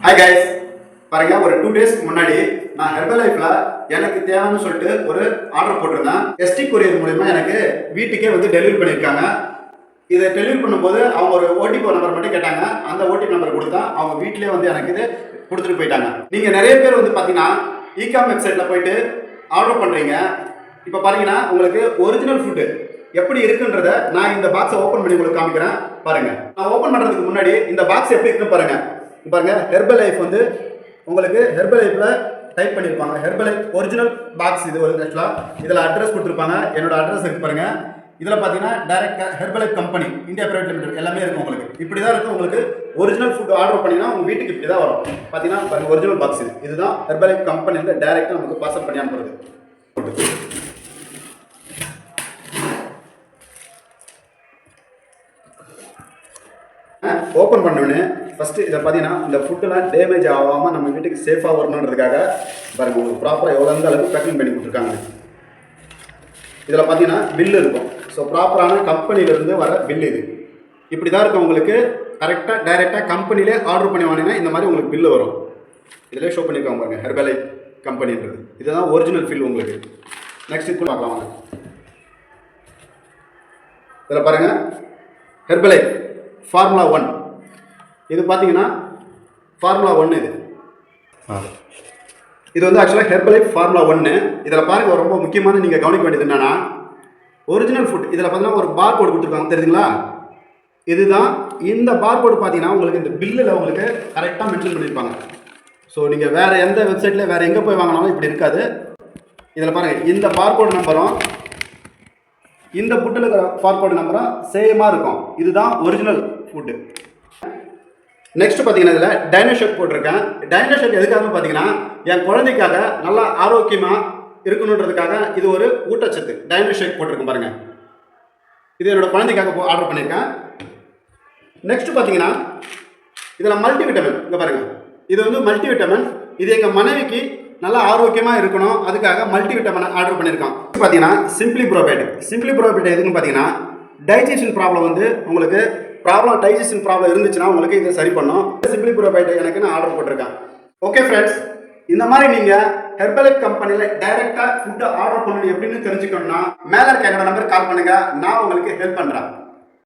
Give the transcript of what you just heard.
Hi guys, பாருங்க ஒரு 2 டேஸ்க்கு முன்னாடி நான் ஹெர்பல் லைஃப்ல எனக்கு தேவைன்னு சொல்லிட்டு ஒரு ஆர்டர் போட்டிருந்தேன். எஸ்டி கொரியர் மூலமா எனக்கு வீட்டுக்கே வந்து டெலிவரி பண்ணியிருக்காங்க. இதை டெலிவரி பண்ணும்போது அவங்க ஒரு ஓடிபி நம்பர் மட்டும் கேட்டாங்க. அந்த ஓடிபி நம்பர் கொடுத்தா அவங்க வீட்டிலேயே வந்து எனக்கு இது கொடுத்துட்டு போயிட்டாங்க. நீங்க நிறைய பேர் வந்து பார்த்தீங்கன்னா இகாம் வெப்சைட்ல போயிட்டு ஆர்டர் பண்றீங்க. இப்போ பாத்தீங்கன்னா உங்களுக்கு ஒரிஜினல் ஃபுட்டு எப்படி இருக்குன்றத நான் இந்த பாக்ஸை ஓப்பன் பண்ணி உங்களுக்கு காமிக்கிறேன். பாருங்க, நான் ஓப்பன் பண்றதுக்கு முன்னாடி இந்த பாக்ஸ் எப்படி இருக்குன்னு பாருங்க. பாருங்க, ஹெர்பல் லைஃப் வந்து உங்களுக்கு ஹெர்பல் லைஃப்ல டைப் பண்ணியிருப்பாங்க. ஹெர்பல் லைஃப் ஒரிஜினல் பாக்ஸ் இது ஒரு ஆக்சுவலாக இதில் அட்ரஸ் கொடுத்துருப்பாங்க. என்னோட அட்ரஸ் இருக்கு பாருங்க. இதில் பார்த்தீங்கன்னா direct herbal life company India private limited எல்லாமே இருக்கும். உங்களுக்கு இப்படி தான் இருக்கும். உங்களுக்கு ஒரிஜினல் ஃபுட் ஆர்டர் பண்ணிங்கன்னா உங்கள் வீட்டுக்கு இப்படி தான் வரும். பார்த்தீங்கன்னா பாருங்க, ஒரிஜினல் பாக்ஸ் இதுதான் ஹெர்பல் லைஃப் கம்பெனியில் டைரெக்டாக நமக்கு பார்சல் பண்ணி அனுப்புறது. ஓப்பன் பண்ணோன்னு ஃபஸ்ட்டு இதை பார்த்தீங்கன்னா இந்த ஃபுட்டெல்லாம் டேமேஜ் ஆகாமல் நம்ம வீட்டுக்கு சேஃபாக வரணுன்றதுக்காக பாருங்கள் உங்களுக்கு ப்ராப்பராக எவ்வளோ அளவுக்கு பேக்கிங் பண்ணி கொடுத்துருக்காங்க. இதில் பார்த்தீங்கன்னா பில்லு இருக்கும். ஸோ ப்ராப்பரான கம்பெனியிலேருந்து வர பில்லு இது இப்படி தான் இருக்கும். உங்களுக்கு கரெக்டாக டைரெக்டாக கம்பெனிலே ஆர்டர் பண்ணி வாங்கினீங்கன்னா இந்த மாதிரி உங்களுக்கு பில்லு வரும். இதிலே ஷோ பண்ணியிருக்காங்க பாருங்கள், ஹெர்பல் லைஃப் கம்பெனின்றது. இதுதான் ஒரிஜினல் ஃபீல் உங்களுக்கு. நெக்ஸ்ட் இப்போ பார்க்கலாம் வாங்க. இதில் பாருங்கள், ஹெர்பல் லைஃப் ஃபார்முலா 1 இது பார்த்தீங்கன்னா ஃபார்முலா 1 இது வந்து ஆக்சுவலாக ஹெர்பல் லைஃப் ஃபார்முலா 1. இதில் பாருங்கள், ரொம்ப முக்கியமான நீங்கள் கவனிக்க வேண்டியது என்னன்னா ஒரிஜினல் ஃபுட். இதில் பார்த்தீங்கன்னா ஒரு பார் கோடு கொடுத்துருக்காங்க, தெரியுதுங்களா? இதுதான் இந்த பார் கோடு பார்த்தீங்கன்னா உங்களுக்கு இந்த பில்லில் உங்களுக்கு கரெக்டாக மென்ஷன் பண்ணியிருப்பாங்க. ஸோ நீங்கள் வேறு எந்த வெப்சைட்டில் வேறு எங்கே போய் வாங்கினாலும் இப்படி இருக்காது. இதில் பாருங்கள், இந்த பார் கோடு நம்பரும் இந்த புட்டில் இருக்கிற பார்கோடு நம்பரும் சேமாக இருக்கும். இதுதான் ஒரிஜினல் ஃபுட்டு. நெக்ஸ்ட் பார்த்தீங்கன்னா இதில் டைனோஷேக் போட்டிருக்கேன். டைனோஷேக் எதுக்காக பார்த்தீங்கன்னா என் குழந்தைக்காக நல்லா ஆரோக்கியமாக இருக்கணுன்றதுக்காக இது ஒரு ஊட்டச்சத்து. டைனோஷேக் போட்டிருக்கேன் பாருங்கள். இது என்னோட குழந்தைக்காக ஆர்டர் பண்ணியிருக்கேன். நெக்ஸ்ட் பார்த்தீங்கன்னா இதில் மல்டி விட்டமின் இங்கே பாருங்கள். இது வந்து மல்டி விட்டமின். இது எங்கள் மனைவிக்கு நல்லா ஆரோக்கியமாக இருக்கணும், அதுக்காக மல்டி விட்டமின் ஆர்டர் பண்ணியிருக்கோம். பார்த்தீங்கன்னா சிம்பிளி ப்ரோபைட். சிம்பிளி ப்ரோபைட் எதுக்குன்னு பார்த்தீங்கன்னா டைஜஷன் ப்ராப்ளம் வந்து உங்களுக்கு டைஜஷன் ப்ராப்ளம் இருந்துச்சுன்னா உங்களுக்கு இதை சரி பண்ணும். சிம்பிளி ப்ரோபைட் எனக்கு நான் ஆர்டர் போட்டிருக்கேன். ஓகே ஃப்ரெண்ட்ஸ், இந்த மாதிரி நீங்கள் ஹெர்பல் லைஃப் கம்பெனியில் டைரெக்டாக ஃபுட்டை ஆர்டர் பண்ணணும் எப்படின்னு தெரிஞ்சுக்கணும்னா மேலே இருக்க என்னோட நம்பர் கால் பண்ணுங்கள். நான் உங்களுக்கு ஹெல்ப் பண்ணுறேன்.